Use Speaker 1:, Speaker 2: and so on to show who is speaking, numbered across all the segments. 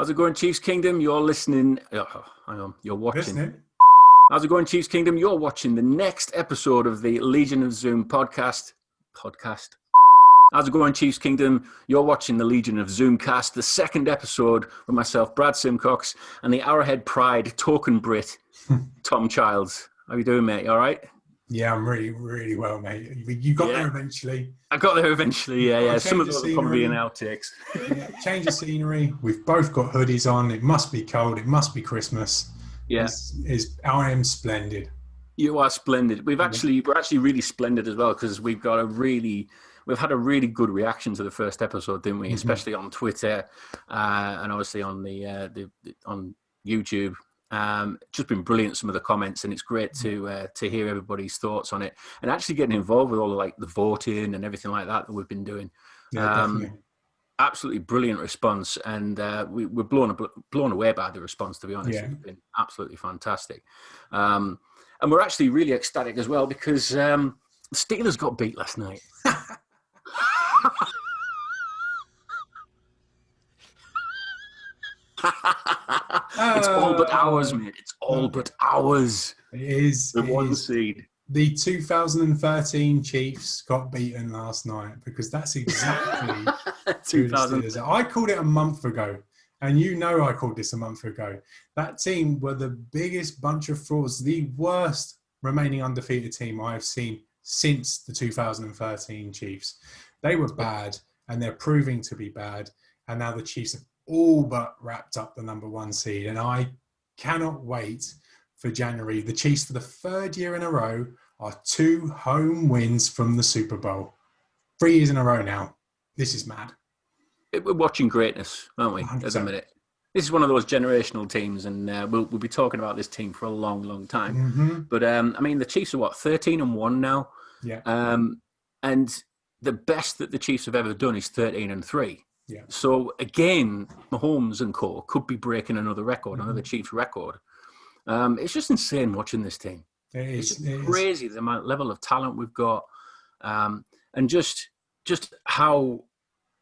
Speaker 1: How's it going, Chiefs Kingdom? You're listening. Oh, hang on, you're watching.
Speaker 2: Listening.
Speaker 1: How's it going, Chiefs Kingdom? You're watching the next episode of the Legion of Zoom podcast. How's it going, Chiefs Kingdom? You're watching the Legion of Zoomcast, the second episode with myself, Brad Simcox, and the Arrowhead Pride token Brit, Tom Childs. How you doing, mate? You all right?
Speaker 2: Yeah, I'm really, really well, mate. You got there eventually.
Speaker 1: I got there eventually, yeah. Some of those will probably be in outtakes.
Speaker 2: Yeah, change of scenery. We've both got hoodies on. It must be cold. It must be Christmas.
Speaker 1: Yeah.
Speaker 2: I am splendid.
Speaker 1: You are splendid. We're actually really splendid as well because we've had a really good reaction to the first episode, didn't we? Mm-hmm. Especially on Twitter and obviously on the on YouTube. Just been brilliant, some of the comments, and it's great to hear everybody's thoughts on it and actually getting involved with all the voting and everything like that we've been doing.
Speaker 2: Yeah, definitely.
Speaker 1: Absolutely brilliant response, and we're blown away by the response, to be honest.
Speaker 2: Yeah.
Speaker 1: It's been absolutely fantastic. And we're actually really ecstatic as well because the Steelers got beat last night. It's all but ours, mate. It's all but ours.
Speaker 2: It is.
Speaker 1: The one seed.
Speaker 2: The 2013 Chiefs got beaten last night because that's exactly who the Steelers are. I called it a month ago, and you know I called this a month ago. That team were the biggest bunch of frauds, the worst remaining undefeated team I have seen since the 2013 Chiefs. They were bad, and they're proving to be bad, and now the Chiefs have all but wrapped up the number one seed, and I cannot wait for January. The Chiefs, for the third year in a row, are 2 home wins from the Super Bowl. 3 years in a row now. This is mad.
Speaker 1: We're watching greatness, aren't we,
Speaker 2: 100%.
Speaker 1: at the minute? This is one of those generational teams, and we'll be talking about this team for a long, long time.
Speaker 2: Mm-hmm.
Speaker 1: But, the Chiefs are, 13-1 now?
Speaker 2: Yeah.
Speaker 1: And the best that the Chiefs have ever done is 13-3.
Speaker 2: Yeah.
Speaker 1: So, again, Mahomes and co. could be breaking another record, another Chiefs record. It's just insane watching this team. It's crazy the level of talent we've got, and just how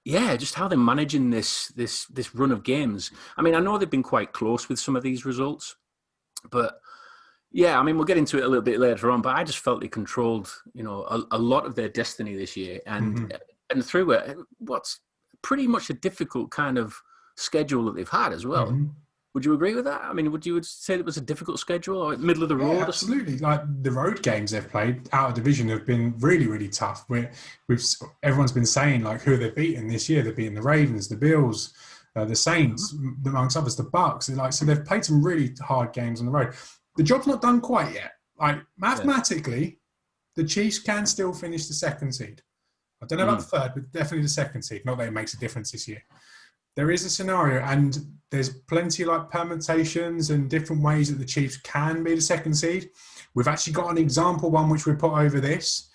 Speaker 1: they're managing this run of games. I mean, I know they've been quite close with some of these results, but we'll get into it a little bit later on. But I just felt they controlled, a lot of their destiny this year, and through what's pretty much a difficult kind of schedule that they've had as well. Mm-hmm. Would you agree with that? I mean, would you say it was a difficult schedule or middle of the road?
Speaker 2: Absolutely. Like the road games they've played out of division have been really, really tough. Everyone's been saying like who they've beaten this year. They've beaten the Ravens, the Bills, the Saints, amongst others, the Bucks. So they've played some really hard games on the road. The job's not done quite yet. Like mathematically, the Chiefs can still finish the second seed. I don't know about the third, but definitely the second seed. Not that it makes a difference this year. There is a scenario, and there's plenty of permutations and different ways that the Chiefs can be the second seed. We've actually got an example one which we put over this,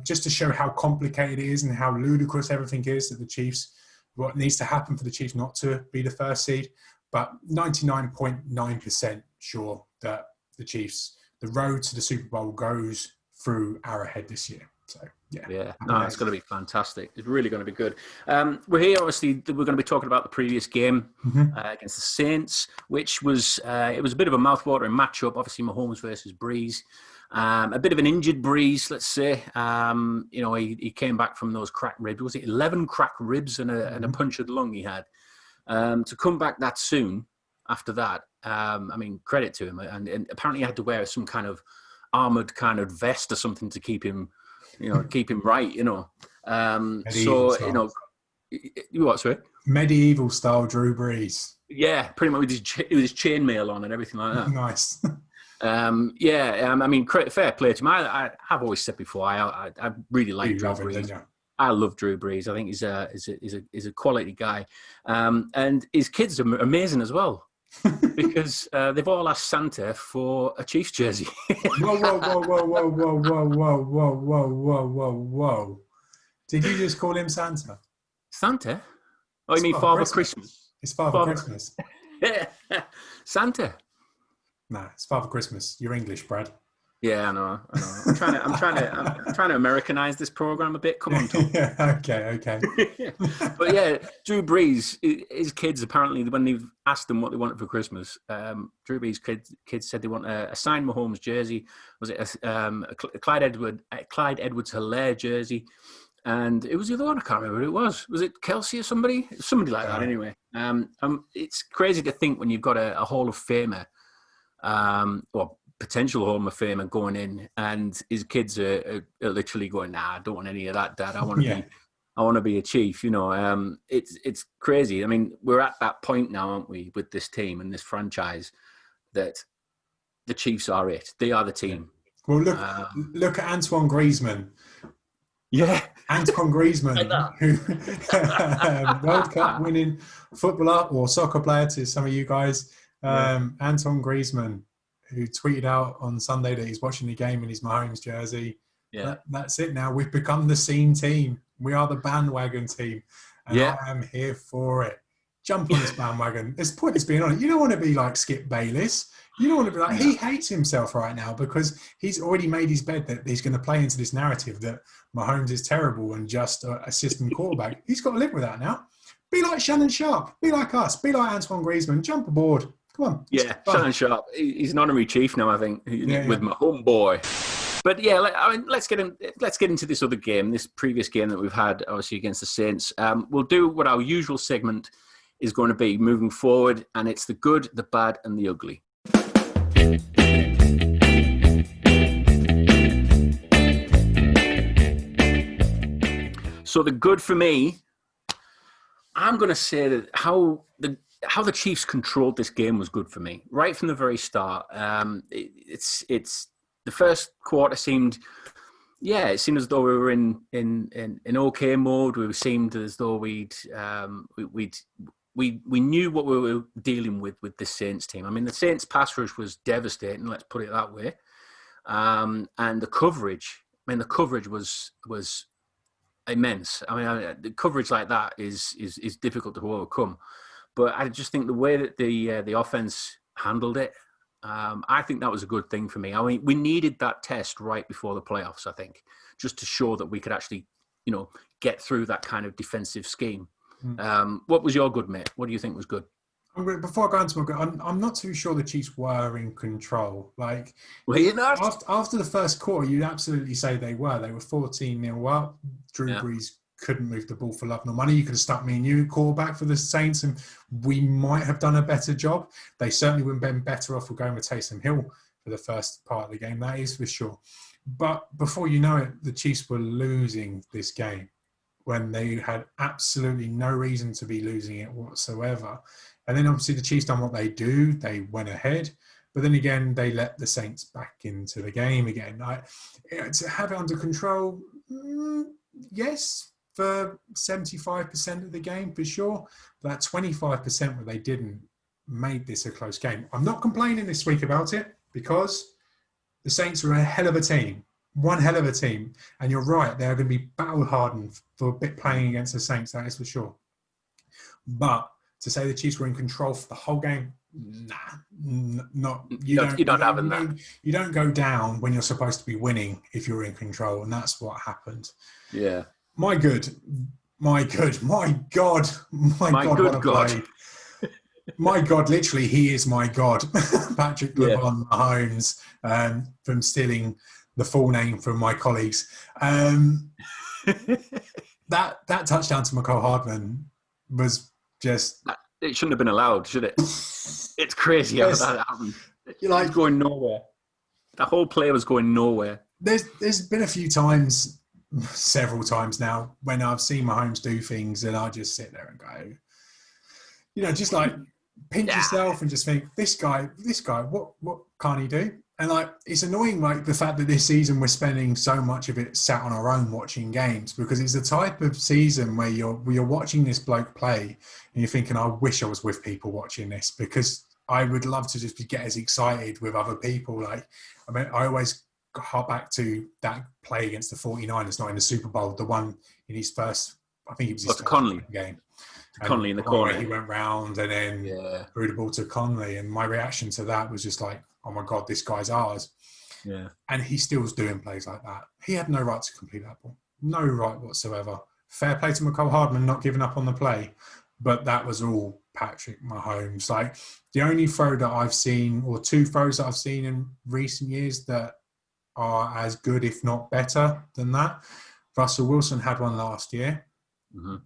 Speaker 2: just to show how complicated it is and how ludicrous everything is that the Chiefs, what needs to happen for the Chiefs not to be the first seed. But 99.9% sure that the Chiefs, the road to the Super Bowl goes through Arrowhead this year. So, yeah.
Speaker 1: No, it's going to be fantastic. It's really going to be good. We're here, obviously, we're going to be talking about the previous game against the Saints, which was, it was a bit of a mouthwatering matchup, obviously Mahomes versus Breeze. A bit of an injured Breeze, let's say. He came back from those cracked ribs. Was it 11 cracked ribs and a punctured lung he had? To come back that soon after that, credit to him. And apparently he had to wear some kind of armoured kind of vest or something to keep him right, what, sorry?
Speaker 2: Medieval style Drew Brees.
Speaker 1: Yeah, pretty much with his chainmail on and everything like that.
Speaker 2: Nice.
Speaker 1: Fair play to him. I've always said before, I really like Drew Brees. I love Drew Brees. I think he's a quality guy. And his kids are amazing as well. Because they've all asked Santa for a Chiefs jersey.
Speaker 2: Whoa. Did you just call him Santa?
Speaker 1: Santa? Oh, you mean Father Christmas?
Speaker 2: It's Father Christmas.
Speaker 1: Santa?
Speaker 2: Nah, it's Father Christmas. You're English, Brad.
Speaker 1: Yeah, I know. I'm trying to Americanize this program a bit. Come on, Tom.
Speaker 2: Yeah, okay.
Speaker 1: But yeah, Drew Brees, his kids apparently, when they've asked them what they wanted for Christmas, Drew Brees' kids said they want a signed Mahomes jersey. Was it a Clyde Edwards-Helaire jersey? And it was the other one. I can't remember who it was. Was it Kelsey or somebody? Somebody like that. Anyway, it's crazy to think when you've got a Hall of Famer, or potential Hall of Famer going in, and his kids are literally going, "Nah, I don't want any of that, Dad. I want to be a Chief." You know, it's crazy. I mean, we're at that point now, aren't we, with this team and this franchise, that the Chiefs are it. They are the team.
Speaker 2: Well, look at Antoine Griezmann.
Speaker 1: Yeah,
Speaker 2: Antoine Griezmann, who World Cup winning footballer or soccer player to some of you guys. Antoine Griezmann, who tweeted out on Sunday that he's watching the game in his Mahomes jersey.
Speaker 1: Yeah,
Speaker 2: that's it now. We've become the scene team. We are the bandwagon team. And I am here for it. Jump on this bandwagon. There's pointless being on it. You don't want to be like Skip Bayless. You don't want to be like, he hates himself right now because he's already made his bed that he's going to play into this narrative that Mahomes is terrible and just a system quarterback. He's got to live with that now. Be like Shannon Sharp. Be like us. Be like Antoine Griezmann. Jump aboard. Come on.
Speaker 1: Yeah, Shannon Sharp. He's an honorary chief now, I think, with my homeboy. But yeah, let's get into this other game, this previous game that we've had, obviously against the Saints. We'll do what our usual segment is going to be moving forward, and it's the good, the bad, and the ugly. So the good for me, I'm going to say that how the Chiefs controlled this game was good for me right from the very start. It's the first quarter seemed as though we were in okay mode. We seemed as though we knew what we were dealing with the Saints team. I mean, the Saints pass rush was devastating. Let's put it that way. And the coverage. I mean, the coverage was immense. I mean, the coverage like that is difficult to overcome. But I just think the way that the offense handled it, I think that was a good thing for me. I mean, we needed that test right before the playoffs, I think, just to show that we could actually, get through that kind of defensive scheme. What was your good, mate? What do you think was good?
Speaker 2: Before I go into my good, I'm not too sure the Chiefs were in control. Like,
Speaker 1: were you not?
Speaker 2: After the first quarter, you'd absolutely say they were. They were 14-0 up. Drew Brees couldn't move the ball for love nor money. You could have stuck me and you quarterback for the Saints, and we might have done a better job. They certainly wouldn't have been better off with going with Taysom Hill for the first part of the game. That is for sure. But before you know it, the Chiefs were losing this game when they had absolutely no reason to be losing it whatsoever. And then obviously the Chiefs done what they do. They went ahead. But then again, they let the Saints back into the game again. To have it under control, yes, for 75% of the game, for sure. But that 25% where they didn't made this a close game. I'm not complaining this week about it because the Saints are a hell of a team. One hell of a team. And you're right, they're going to be battle-hardened for a bit playing against the Saints, that is for sure. But to say the Chiefs were in control for the whole game, not. You're not having that. You don't go down when you're supposed to be winning if you're in control, and that's what happened.
Speaker 1: Yeah.
Speaker 2: My God, what a play. My God, literally, he is my God. Patrick LeBron Mahomes, from stealing the full name from my colleagues. That touchdown to McCall Hardman was just...
Speaker 1: It shouldn't have been allowed, should it? It's crazy how that happened. It was going nowhere. The whole play was going nowhere.
Speaker 2: There's been a few times, several times now, when I've seen Mahomes do things and I just sit there and go, just like pinch yourself and just think, this guy, what can't he do? And it's annoying, the fact that this season we're spending so much of it sat on our own watching games, because it's a type of season where you're watching this bloke play and you're thinking, I wish I was with people watching this, because I would love to just get as excited with other people. I always hark back to that play against the 49ers, not in the Super Bowl, the one in his first, I think it was his
Speaker 1: Conley
Speaker 2: game.
Speaker 1: Conley in the corner.
Speaker 2: He went round and then threw the ball to Conley. And my reaction to that was just like, oh my God, this guy's ours.
Speaker 1: Yeah.
Speaker 2: And he still was doing plays like that. He had no right to complete that ball. No right whatsoever. Fair play to McCole Hardman not giving up on the play. But that was all Patrick Mahomes. Like, the only throw that I've seen, or two throws that I've seen in recent years that are as good, if not better than that. Russell Wilson had one last year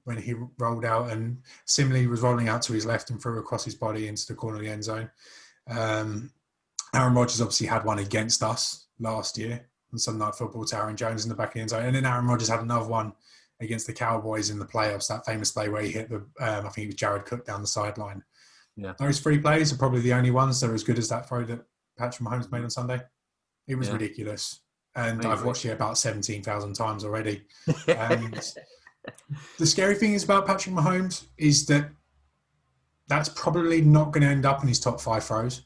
Speaker 2: when he rolled out and similarly was rolling out to his left and threw across his body into the corner of the end zone. Aaron Rodgers obviously had one against us last year on Sunday Night Football to Aaron Jones in the back of the end zone. And then Aaron Rodgers had another one against the Cowboys in the playoffs, that famous play where he hit I think it was Jared Cook down the sideline.
Speaker 1: Yeah.
Speaker 2: Those three plays are probably the only ones that are as good as that throw that Patrick Mahomes made on Sunday. It was ridiculous. And I've watched it about 17,000 times already. And the scary thing is about Patrick Mahomes is that that's probably not going to end up in his top 5 throws.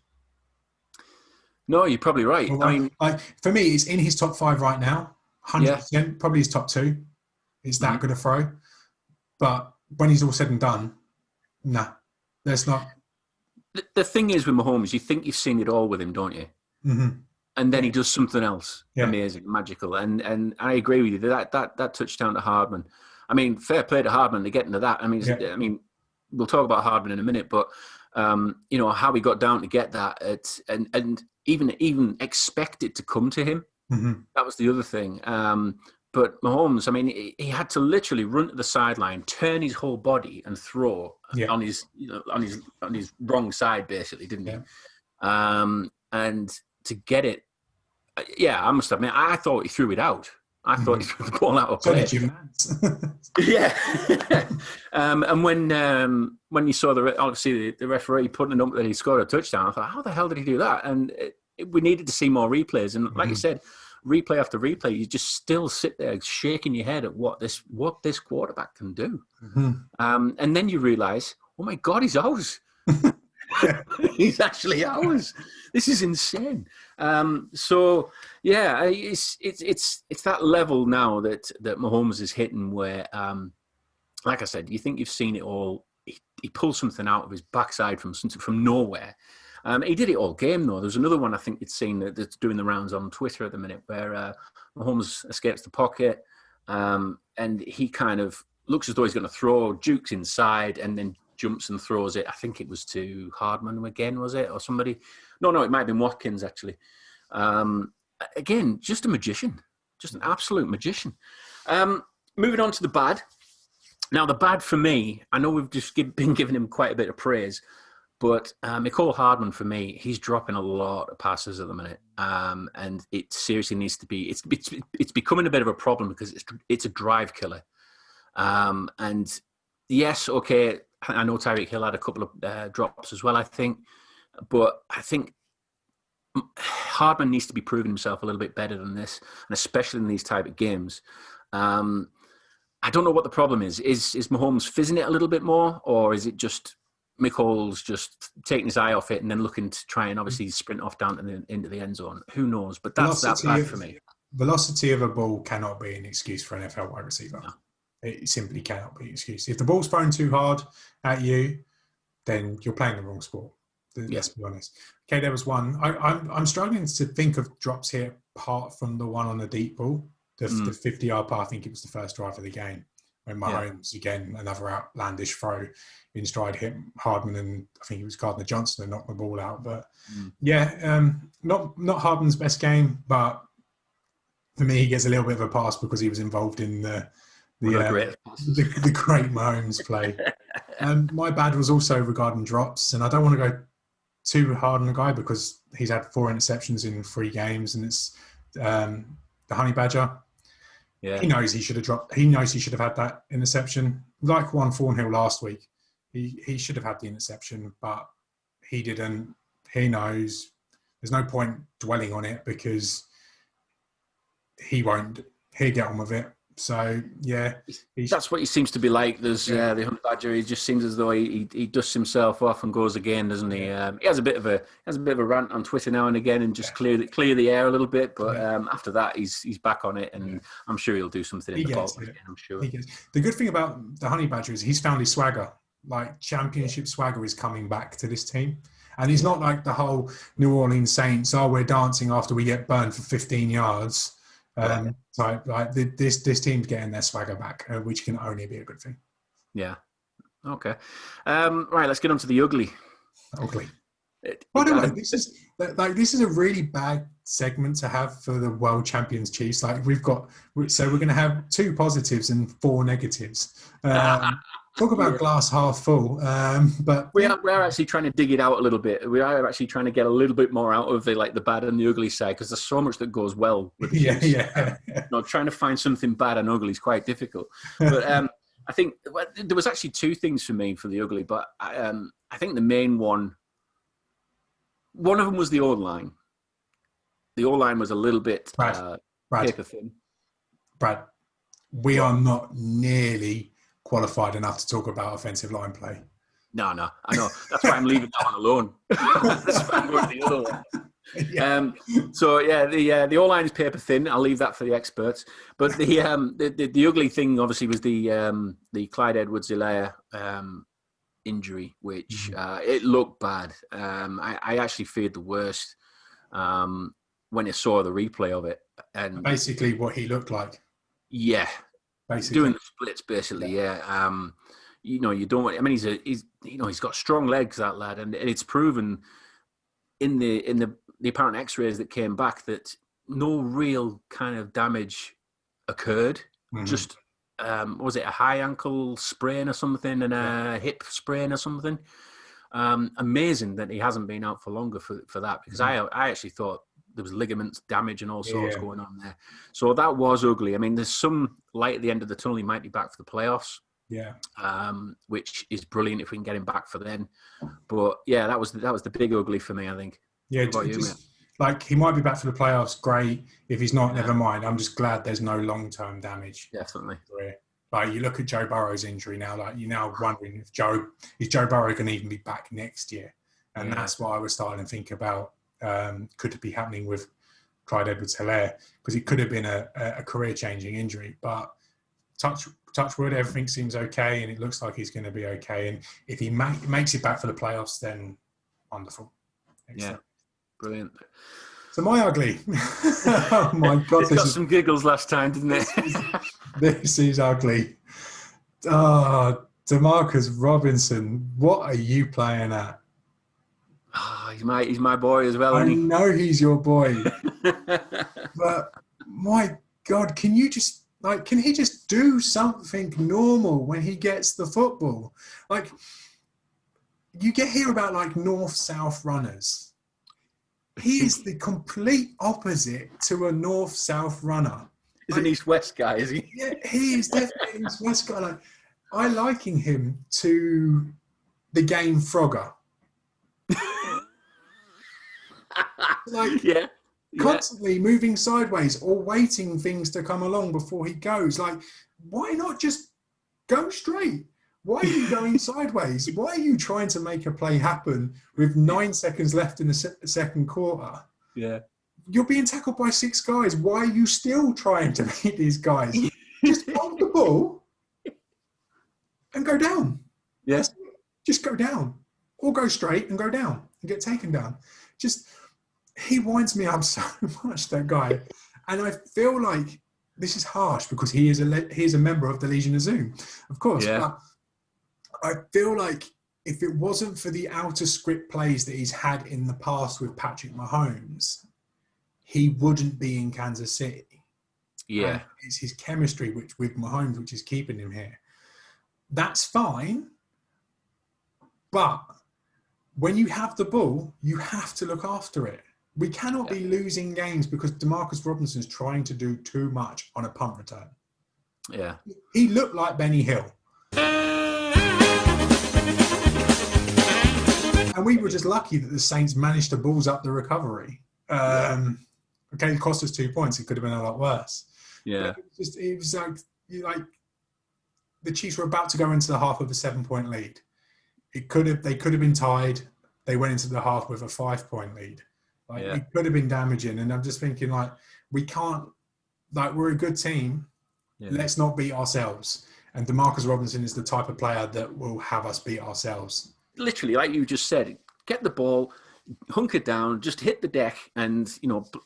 Speaker 1: No, you're probably right.
Speaker 2: Well,
Speaker 1: I mean,
Speaker 2: like, for me, it's in his top 5 right now. 100%, probably his top 2. It's that good a throw. But when he's all said and done, nah, there's not.
Speaker 1: The thing is with Mahomes, you think you've seen it all with him, don't you?
Speaker 2: Mm-hmm.
Speaker 1: And then he does something else amazing, magical. And I agree with you. That touchdown to Hardman. I mean, fair play to Hardman to get into that. I mean, we'll talk about Hardman in a minute, but you know how he got down to get that, and even expect it to come to him.
Speaker 2: Mm-hmm.
Speaker 1: That was the other thing. But Mahomes, I mean, he had to literally run to the sideline, turn his whole body, and throw on his wrong side, basically, didn't he? And to get it, I must admit, I thought he threw it out. I thought he threw the ball out of play.
Speaker 2: So did you,
Speaker 1: yeah. And when you saw obviously the referee putting it up that he scored a touchdown, I thought, how the hell did he do that? And we needed to see more replays. And like you said, replay after replay, you just still sit there shaking your head at what this quarterback can do. And then you realise, oh my God, he's ours. He's actually ours. This is insane. So yeah, it's that level now that Mahomes is hitting where, like I said, you think you've seen it all. He pulls something out of his backside from nowhere. He did it all game though. There's another one I think it's seen that's doing the rounds on Twitter at the minute where Mahomes escapes the pocket and he kind of looks as though he's going to throw, jukes inside, and then jumps and throws it. I think it was to Hardman again, was it? Or somebody? No, it might have been Watkins, actually. Again, just a magician. Just an absolute magician. Moving on to the bad. Now, the bad for me, I know we've just been giving him quite a bit of praise, but McCall Hardman, for me, he's dropping a lot of passes at the minute. And it seriously needs to be... It's becoming a bit of a problem because it's a drive killer. And yes, okay, I know Tyreek Hill had a couple of drops as well, I think. But I think Hardman needs to be proving himself a little bit better than this, and especially in these type of games. I don't know what the problem is. Is Mahomes fizzing it a little bit more, or is it just Michael's just taking his eye off it and then looking to try and obviously sprint off down into the end zone? Who knows? But that's bad for me.
Speaker 2: Velocity of a ball cannot be an excuse for an NFL wide receiver. No. It simply cannot be an excuse. If the ball's thrown too hard at you, then you're playing the wrong sport. Let's be honest. Okay, there was one. I'm struggling to think of drops here apart from the one on the deep ball, the 50-yard pass. I think it was the first drive of the game when Mahomes, again, another outlandish throw in stride, hit Hardman, and I think it was Gardner Johnson and knocked the ball out. But not Hardman's best game, but for me, he gets a little bit of a pass because he was involved in the great Mahomes play. My bad was also regarding drops, and I don't want to go too hard on the guy because he's had 4 interceptions in 3 games, and it's the Honey Badger. Yeah, he knows he should have dropped. He knows he should have had that interception, like Juan Thornhill last week. He should have had the interception, but he didn't. He knows. There's no point dwelling on it because he won't. He'll get on with it. So yeah,
Speaker 1: that's what he seems to be like. There's the Honey Badger. He just seems as though he dusts himself off and goes again, doesn't he? He has a bit of a rant on Twitter now and again, and just clear the air a little bit. But after that, he's back on it, and I'm sure he'll do something in the ball again. I'm sure.
Speaker 2: The good thing about the Honey Badger is he's found his swagger. Like championship swagger is coming back to this team, And he's not like the whole New Orleans Saints, oh, we're dancing after we get burned for 15 yards. So like this team's getting their swagger back, which can only be a good thing.
Speaker 1: Yeah. Okay. Right, let's get on to the ugly.
Speaker 2: Ugly. By the way, this is a really bad segment to have for the world champions Chiefs. Like we're going to have 2 positives and 4 negatives. Talk about glass half full. But
Speaker 1: we are actually trying to dig it out a little bit. We are actually trying to get a little bit more out of the bad and the ugly side, because there's so much that goes well with the Chiefs. Trying to find something bad and ugly is quite difficult. But I think there was actually 2 things for me for the ugly, but I think the main one of them was the O-line. The O-line was a little bit paper thin.
Speaker 2: Brad, we are not nearly qualified enough to talk about offensive line play.
Speaker 1: No, I know. That's why I'm leaving that one alone. That's why I'm going to the other one. The O-line is paper thin. I'll leave that for the experts. But the ugly thing, obviously, was the Clyde Edwards-Helaire injury, which it looked bad. I actually feared the worst when I saw the replay of it. And
Speaker 2: basically what he looked like.
Speaker 1: Yeah. Basically. Doing the splits, basically, yeah. You don't want, I mean, he's got strong legs, that lad, and it's proven in the apparent x-rays that came back that no real kind of damage occurred. Just was it a high ankle sprain or something and a hip sprain or something? Amazing that he hasn't been out for longer for that, because I actually thought there was ligament damage and all sorts going on there. So that was ugly. I mean, there's some light at the end of the tunnel. He might be back for the playoffs.
Speaker 2: Yeah.
Speaker 1: Which is brilliant if we can get him back for then. But yeah, that was the big ugly for me, I think.
Speaker 2: Yeah, like he might be back for the playoffs. Great. If he's not, never mind. I'm just glad there's no long-term damage.
Speaker 1: Definitely.
Speaker 2: Like you look at Joe Burrow's injury now. Like you're now wondering if Joe Burrow can even be back next year, and that's what I was starting to think about. Could it be happening with Clyde Edwards-Helaire, because it could have been a career-changing injury, but touch wood, everything seems okay, and it looks like he's going to be okay. And if he makes it back for the playoffs, then wonderful. Excellent.
Speaker 1: Yeah, brilliant.
Speaker 2: So my ugly. Oh my God,
Speaker 1: this got some giggles last time, didn't it?
Speaker 2: This is ugly. DeMarcus Robinson, what are you playing at?
Speaker 1: Oh, he's my boy as well.
Speaker 2: I know he's your boy, but my God, can he just do something normal when he gets the football? Like you hear about like north-south runners. He is the complete opposite to a north-south runner.
Speaker 1: He's an east-west guy, is he?
Speaker 2: Yeah, he is definitely an east-west guy. Like, I liken him to the game Frogger. Constantly moving sideways or waiting things to come along before he goes. Like, why not just go straight? Why are you going sideways? Why are you trying to make a play happen with 9 seconds left in the second quarter?
Speaker 1: Yeah.
Speaker 2: You're being tackled by 6 guys. Why are you still trying to beat these guys? Just hold the ball and go down.
Speaker 1: Yeah.
Speaker 2: Just go down. Or go straight and go down and get taken down. He winds me up so much, that guy. And I feel like this is harsh because he is a member of the Legion of Zoom, of course.
Speaker 1: Yeah.
Speaker 2: But I feel like if it wasn't for the outer script plays that he's had in the past with Patrick Mahomes, he wouldn't be in Kansas City.
Speaker 1: Yeah.
Speaker 2: And it's his chemistry with Mahomes which is keeping him here. That's fine. But when you have the ball, you have to look after it. We cannot be losing games because DeMarcus Robinson's trying to do too much on a punt return.
Speaker 1: Yeah.
Speaker 2: He looked like Benny Hill. And we were just lucky that the Saints managed to balls up the recovery. Okay, it cost us 2 points. It could have been a lot worse.
Speaker 1: Yeah.
Speaker 2: It was like the Chiefs were about to go into the half with a 7-point lead. They could have been tied. They went into the half with a 5-point lead. It could have been damaging. And I'm just thinking, we can't, we're a good team. Yeah. Let's not beat ourselves. And DeMarcus Robinson is the type of player that will have us beat ourselves.
Speaker 1: Literally, like you just said, get the ball, hunker down, just hit the deck, and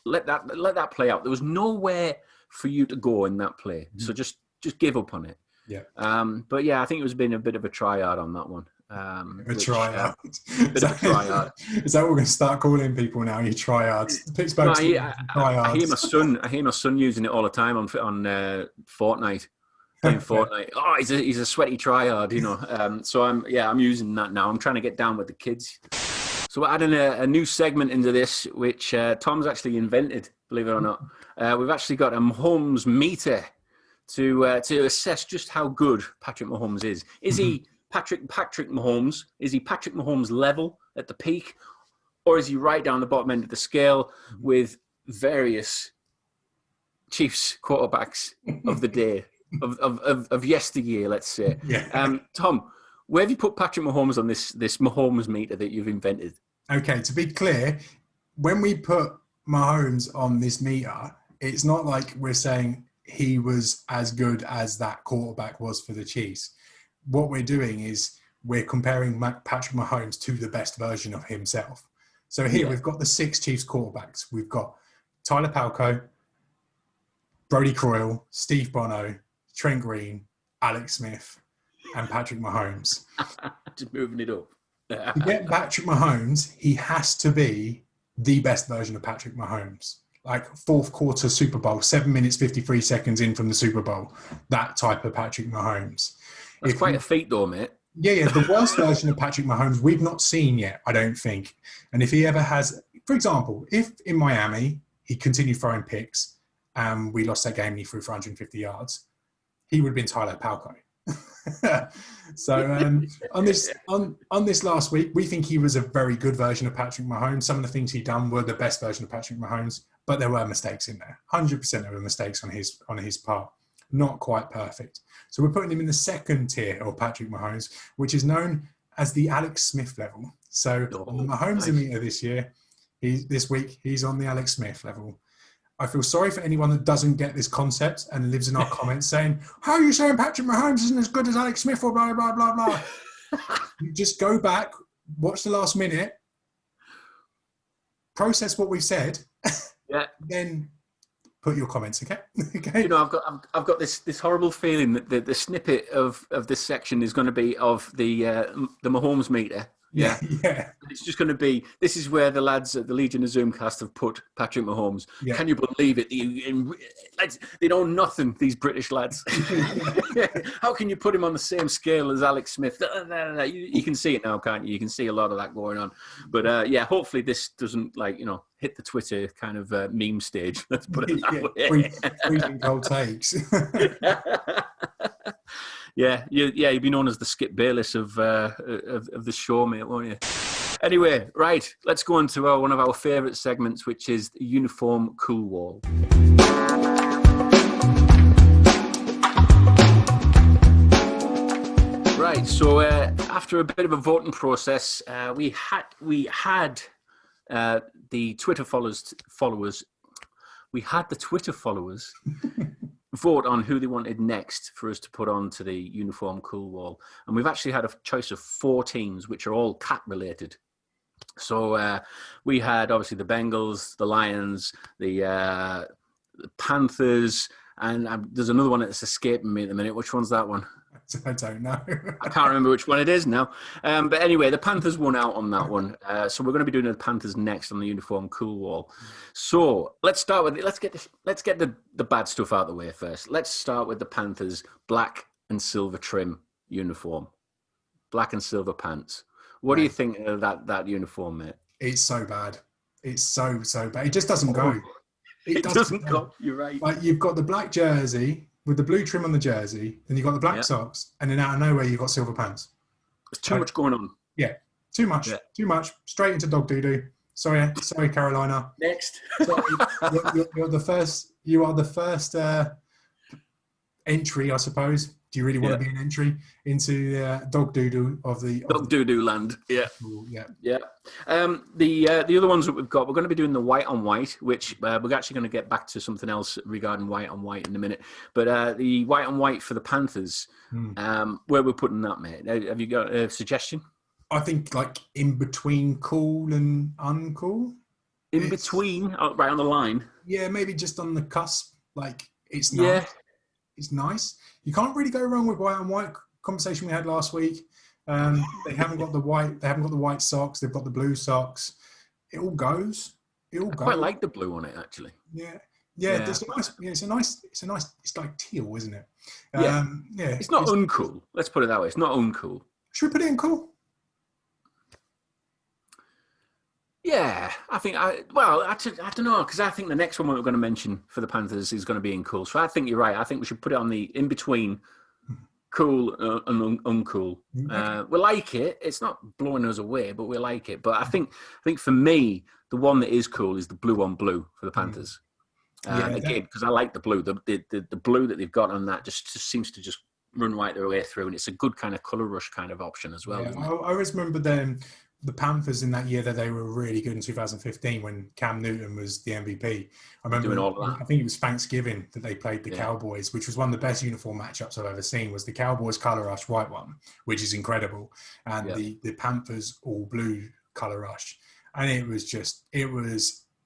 Speaker 1: let that play out. There was nowhere for you to go in that play, so just give up on it.
Speaker 2: Yeah.
Speaker 1: But yeah, I think it was been a bit of a tryhard on that one.
Speaker 2: A tryhard.
Speaker 1: Bit of a tryhard.
Speaker 2: Is that what we're going to start calling people now? You tryhards.
Speaker 1: No, I hear my son using it all the time on Fortnite. Playing Fortnite. Oh, he's a sweaty tryhard, So I'm using that now. I'm trying to get down with the kids. So we're adding a new segment into this, which Tom's actually invented. Believe it or not, we've actually got a Mahomes-Meter to assess just how good Patrick Mahomes is. Is he Patrick Mahomes? Is he Patrick Mahomes level at the peak, or is he right down the bottom end of the scale with various Chiefs quarterbacks of the day, of yesteryear, let's say?
Speaker 2: Yeah.
Speaker 1: Tom, where have you put Patrick Mahomes on this Mahomes-Meter that you've invented?
Speaker 2: Okay, to be clear, when we put Mahomes on this meter, it's not like we're saying he was as good as that quarterback was for the Chiefs. What we're doing is we're comparing Patrick Mahomes to the best version of himself. So here we've got the 6 Chiefs quarterbacks. We've got Tyler Palko, Brodie Croyle, Steve Bono, Trent Green, Alex Smith, and Patrick Mahomes.
Speaker 1: Just moving it up.
Speaker 2: To get Patrick Mahomes, he has to be the best version of Patrick Mahomes. Like fourth quarter Super Bowl, 7 minutes, 53 seconds in from the Super Bowl. That type of Patrick Mahomes.
Speaker 1: That's quite a feat though, mate.
Speaker 2: Yeah. The worst version of Patrick Mahomes we've not seen yet, I don't think. And if he ever has, for example, if in Miami he continued throwing picks and we lost that game and he threw for 150 yards, he would have been Tyler Palko. So on this last week, we think he was a very good version of Patrick Mahomes. Some of the things he done were the best version of Patrick Mahomes, but there were mistakes in there. 100% there were mistakes on his part. Not quite perfect. So we're putting him in the second tier of Patrick Mahomes, which is known as the Alex Smith level. So on the Mahomes-Meter this week, he's on the Alex Smith level. I feel sorry for anyone that doesn't get this concept and lives in our comments saying, how are you saying Patrick Mahomes isn't as good as Alex Smith or blah, blah, blah, blah. You just go back, watch the last minute, process what we've said, then put your comments, okay? Okay.
Speaker 1: I've got this horrible feeling that the snippet of this section is going to be of the Mahomes-Meter. Yeah. It's just going to be, this is where the lads at the Legion of Zoomcast have put Patrick Mahomes. Yeah. Can you believe it? They know nothing, these British lads. How can you put him on the same scale as Alex Smith? You can see it now, can't you? You can see a lot of that going on. But hopefully this doesn't hit the Twitter kind of meme stage. Let's put it that way.
Speaker 2: Freezing cold takes.
Speaker 1: You'd be known as the Skip Bayless of the show, mate, won't you? Anyway, right, let's go on to one of our favourite segments, which is the Uniform Cool Wall. Right, so after a bit of a voting process, we had the Twitter followers. We had the Twitter followers vote on who they wanted next for us to put onto the Uniform Cool Wall. And we've actually had a choice of 4 teams, which are all cat related. So we had obviously the Bengals, the Lions, the Panthers, and there's another one that's escaping me at the minute. Which one's that one?
Speaker 2: I don't know.
Speaker 1: I can't remember which one it is now. But anyway, the Panthers won out on that one. So we're going to be doing the Panthers next on the Uniform Cool Wall. So let's start with let's get the bad stuff out of the way first. Let's start with the Panthers black and silver trim uniform, black and silver pants. What do you think of that uniform, mate?
Speaker 2: It's so bad. It's so bad. It just doesn't go.
Speaker 1: It doesn't go. You're right.
Speaker 2: Like you've got the black jersey with the blue trim on the jersey, then you've got the black socks, and then out of nowhere you've got silver pants.
Speaker 1: There's too much going on.
Speaker 2: Yeah, too much. Yeah. Too much. Straight into dog doo-doo. Sorry, Carolina.
Speaker 1: Next.
Speaker 2: Sorry, you're the first. You are the first entry, I suppose. Do you really want to be an entry into dog doo-doo of the
Speaker 1: dog doo-doo land? Yeah.
Speaker 2: Yeah.
Speaker 1: The other ones that we're going to be doing the white on white, which we're actually going to get back to something else regarding white on white in a minute. But the white on white for the Panthers, where we're putting that, mate? Have you got a suggestion?
Speaker 2: I think like in between cool and uncool.
Speaker 1: In between, right on the line.
Speaker 2: Yeah, maybe just on the cusp. Like it's nice.
Speaker 1: Yeah.
Speaker 2: It's nice. You can't really go wrong with white and white. Conversation we had last week. They haven't got the white. They haven't got the white socks. They've got the blue socks. It all goes. It all goes.
Speaker 1: I quite like the blue on it, actually.
Speaker 2: Yeah. It's a nice. It's like teal, isn't it?
Speaker 1: Yeah. It's not uncool. Let's put it that way. It's not uncool.
Speaker 2: Should we put it in cool?
Speaker 1: Yeah, I think. I don't know, because I think the next one we're going to mention for the Panthers is going to be in cool. So I think you're right. I think we should put it on the in between cool and uncool. We like it. It's not blowing us away, but we like it. But I think for me, the one that is cool is the blue on blue for the Panthers. Again, because I like the blue. The blue that they've got on that just seems to just run right their way through, and it's a good kind of colour rush kind of option as well.
Speaker 2: Yeah, I always remember the Panthers in that year that they were really good in 2015 when Cam Newton was the MVP. I remember
Speaker 1: doing all of that.
Speaker 2: I think it was Thanksgiving that they played the Cowboys, which was one of the best uniform matchups I've ever seen. Was the Cowboys colour rush white one, which is incredible, and the Panthers all blue colour rush, and it was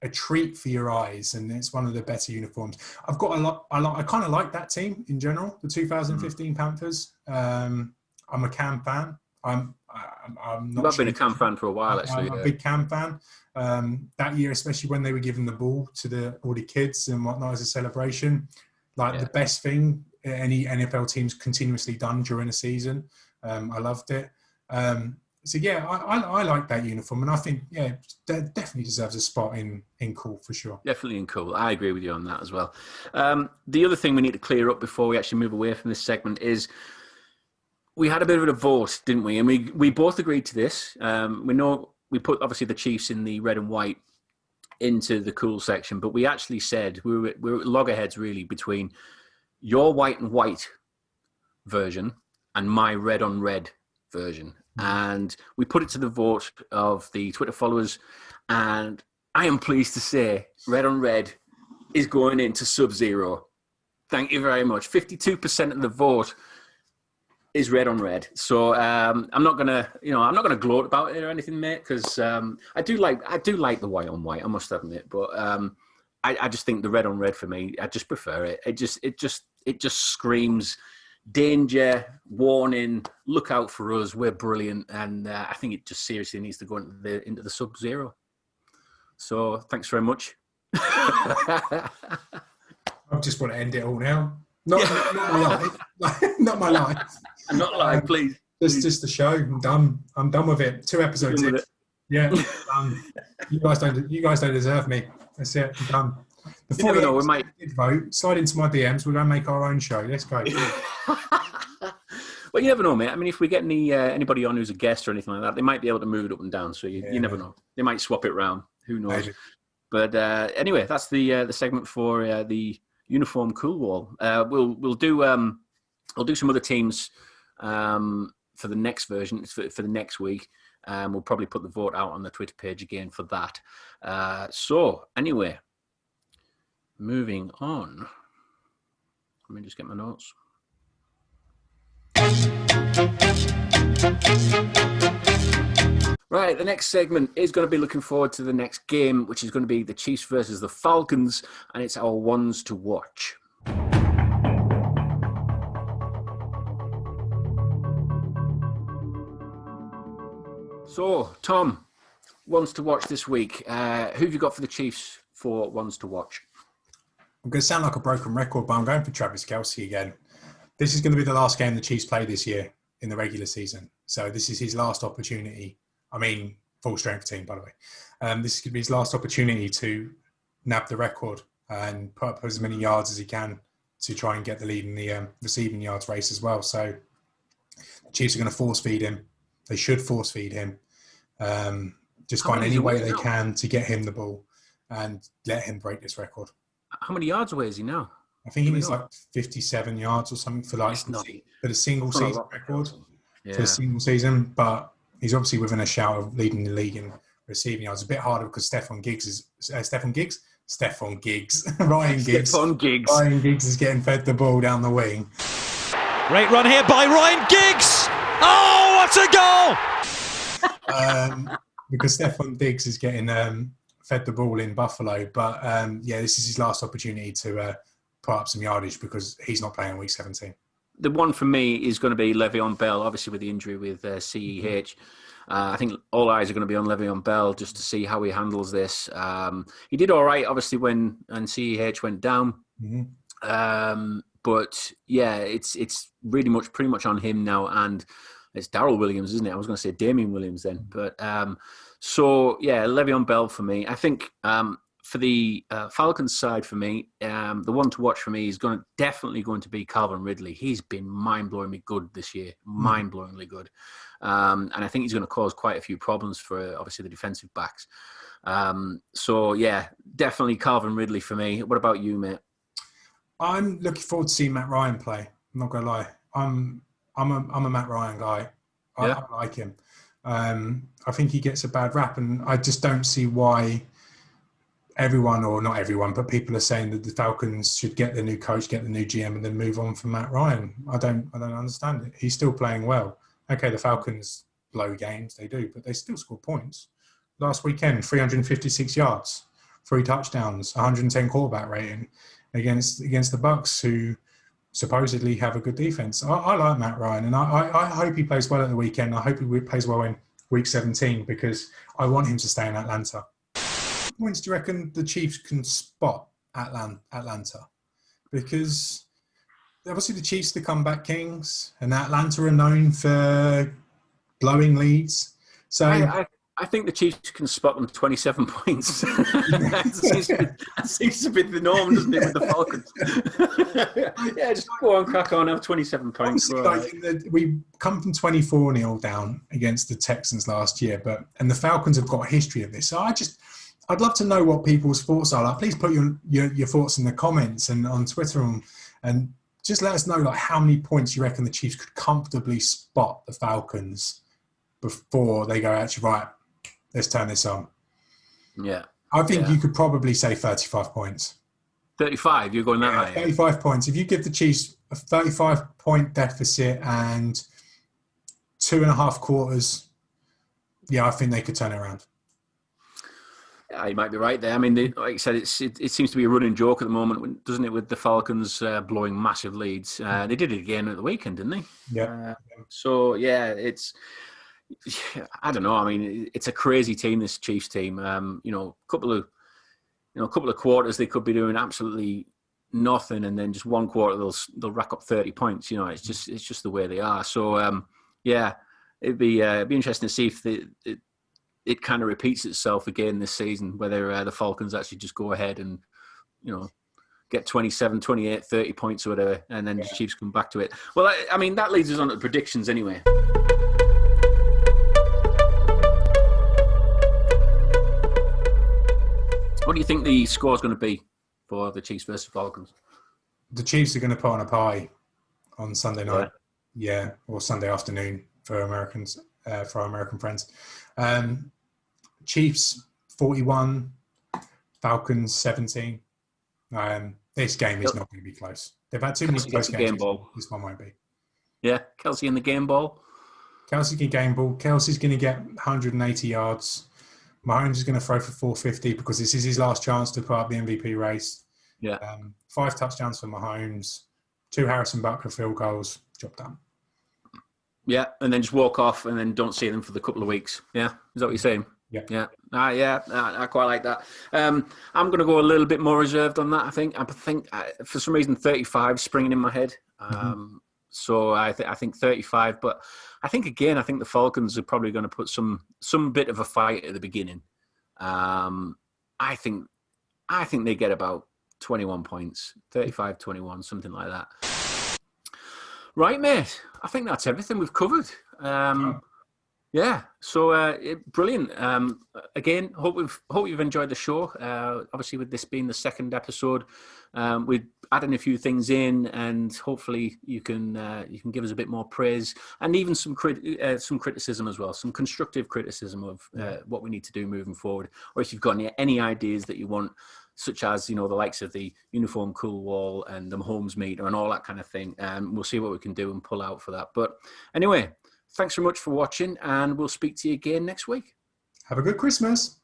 Speaker 2: a treat for your eyes, and it's one of the better uniforms. I kind of like that team in general, the 2015 Panthers. I'm a Cam fan. I'm not.
Speaker 1: I've been a Cam fan for a while, actually.
Speaker 2: I'm a big Cam fan. That year, especially when they were giving the ball to all the kids and whatnot as a celebration, the best thing any NFL team's continuously done during a season. I loved it. So I like that uniform, and I think that definitely deserves a spot in cool for sure.
Speaker 1: Definitely in cool. I agree with you on that as well. The other thing we need to clear up before we actually move away from this segment is we had a bit of a vote, didn't we? And we both agreed to this. We know we put obviously the Chiefs in the red and white into the cool section, but we actually said we were at loggerheads really between your white and white version and my red on red version. And we put it to the vote of the Twitter followers, and I am pleased to say red on red is going into Sub-Zero. Thank you very much. 52% of the vote is red on red. So I'm not gonna gloat about it or anything, mate, because I do like the white on white, I must admit. But I just think the red on red for me, I just prefer it. It just screams danger, warning, look out for us, we're brilliant, and I think it just seriously needs to go into the Sub-Zero. So thanks very much.
Speaker 2: I just want to end it all now. Not my life. Not my life.
Speaker 1: Not live, please.
Speaker 2: Just the show. I'm done. I'm done with it. 2 episodes in. Yeah. You guys don't deserve me. That's it. I'm done. Before
Speaker 1: you never know, we might
Speaker 2: vote. Slide into my DMs. We're going to make our own show. Let's go.
Speaker 1: Well, you never know, mate. I mean, if we get anybody on who's a guest or anything like that, they might be able to move it up and down. So you never know. They might swap it around. Who knows? Maybe. But anyway, that's the segment for the uniform cool wall. We'll do some other teams for the next version for the next week. We'll probably put the vote out on the Twitter page again for that. So anyway, moving on. Let me just get my notes. Right, the next segment is going to be looking forward to the next game, which is going to be the Chiefs versus the Falcons, and it's our ones to watch. So, Tom, ones to watch this week. Who have you got for the Chiefs for ones to watch?
Speaker 2: I'm going to sound like a broken record, but I'm going for Travis Kelce again. This is going to be the last game the Chiefs play this year in the regular season. So this is his last opportunity. I mean, full strength team, by the way. This is going to be his last opportunity to nab the record and put up as many yards as he can to try and get the lead in the receiving yards race as well. So the Chiefs are going to force feed him. They should force feed him. Just find any way they can to get him the ball and let him break this record.
Speaker 1: How many yards away is he now?
Speaker 2: I think he needs like 57 yards or something for the single season record. Yeah. For the single season, but he's obviously within a shout of leading the league in receiving yards. It's a bit harder because Ryan Giggs is getting fed the ball down the wing.
Speaker 3: Great run here by Ryan Giggs. Oh, what a goal!
Speaker 2: because Stephon Diggs is getting fed the ball in Buffalo. But this is his last opportunity to put up some yardage because he's not playing week 17.
Speaker 1: The one for me is going to be Le'Veon Bell, obviously with the injury with CEH. I think all eyes are going to be on Le'Veon Bell just to see how he handles this. He did all right, obviously, when CEH went down. But yeah, it's really pretty much on him now, and it's Darrell Williams, isn't it? I was going to say Damian Williams then, but so yeah, Le'Veon Bell for me. I think for the Falcons side for me, the one to watch for me is definitely going to be Calvin Ridley. He's been mind-blowingly good this year, mind-blowingly good, and I think he's going to cause quite a few problems for obviously the defensive backs. So yeah, definitely Calvin Ridley for me. What about you, mate?
Speaker 2: I'm looking forward to seeing Matt Ryan play. I'm not gonna lie. I'm a Matt Ryan guy. I like him. I think he gets a bad rap, and I just don't see why everyone, or not everyone, but people are saying that the Falcons should get the new coach, get the new GM, and then move on from Matt Ryan. I don't understand it. He's still playing well. Okay, the Falcons blow games, they do, but they still score points. Last weekend, 356 yards, 3 touchdowns, 110 quarterback rating against the Bucs, who supposedly have a good defense. I like Matt Ryan, and I hope he plays well at the weekend. I hope he plays well in week 17 because I want him to stay in Atlanta. What points do you reckon the Chiefs can spot Atlanta? Because obviously the Chiefs are the comeback kings, and Atlanta are known for blowing leads. So
Speaker 1: I think the Chiefs can spot them 27 points. that seems to be the norm, doesn't it, with the Falcons? Yeah, just go on, crack on, have 27 points.
Speaker 2: We come from 24-0 down against the Texans last year, and the Falcons have got a history of this. So I'd love to know what people's thoughts are. Like, please put your thoughts in the comments and on Twitter, and just let us know like how many points you reckon the Chiefs could comfortably spot the Falcons before they go, actually, right, let's turn this on.
Speaker 1: Yeah.
Speaker 2: I think you could probably say 35 points.
Speaker 1: 35? You're going that high?
Speaker 2: 35 points. If you give the Chiefs a 35-point deficit and 2.5 quarters, I think they could turn it around.
Speaker 1: Yeah, you might be right there. I mean, like I said, it seems to be a running joke at the moment, doesn't it, with the Falcons blowing massive leads. They did it again at the weekend, didn't they?
Speaker 2: Yeah.
Speaker 1: So, yeah, I don't know. I mean, it's a crazy team, this Chiefs team. A couple of quarters they could be doing absolutely nothing, and then just one quarter they'll rack up 30 points. It's just the way they are. So it'd be interesting to see if it kind of repeats itself again this season, whether the Falcons actually just go ahead and get 27, 28, 30 points or whatever, and then the Chiefs come back to it. Well, I mean, that leads us on to predictions anyway. What do you think the score is going to be for the Chiefs versus Falcons?
Speaker 2: The Chiefs are going to put on a pie on Sunday night. Yeah, or Sunday afternoon for Americans, for our American friends. Chiefs 41, Falcons 17. This game is not going to be close. They've had too many close games. This one won't be.
Speaker 1: Yeah, Kelsey in the game ball.
Speaker 2: Kelsey can game ball. Kelsey's going to get 180 yards. Mahomes is going to throw for 450 because this is his last chance to put up the MVP race.
Speaker 1: Yeah.
Speaker 2: 5 touchdowns for Mahomes, 2 Harrison Butker field goals. Job done.
Speaker 1: Yeah, and then just walk off and then don't see them for the couple of weeks. Yeah, is that what you're saying?
Speaker 2: Yeah.
Speaker 1: I quite like that. I'm going to go a little bit more reserved on that, I think. For some reason 35 is springing in my head. So I think 35, but I think the Falcons are probably going to put some bit of a fight at the beginning. I think they get about 21 points, 35-21, something like that. Right, mate. I think that's everything we've covered. Yeah. So brilliant. Again, hope you've enjoyed the show. Obviously, with this being the second episode, we're adding a few things in, and hopefully you can give us a bit more praise and even some criticism as well, some constructive criticism of what we need to do moving forward, or if you've got any ideas that you want, such as the likes of the uniform cool wall and the Mahomes-Meter and all that kind of thing. We'll see what we can do and pull out for that. But anyway, thanks so much for watching, and we'll speak to you again next week.
Speaker 2: Have a good Christmas.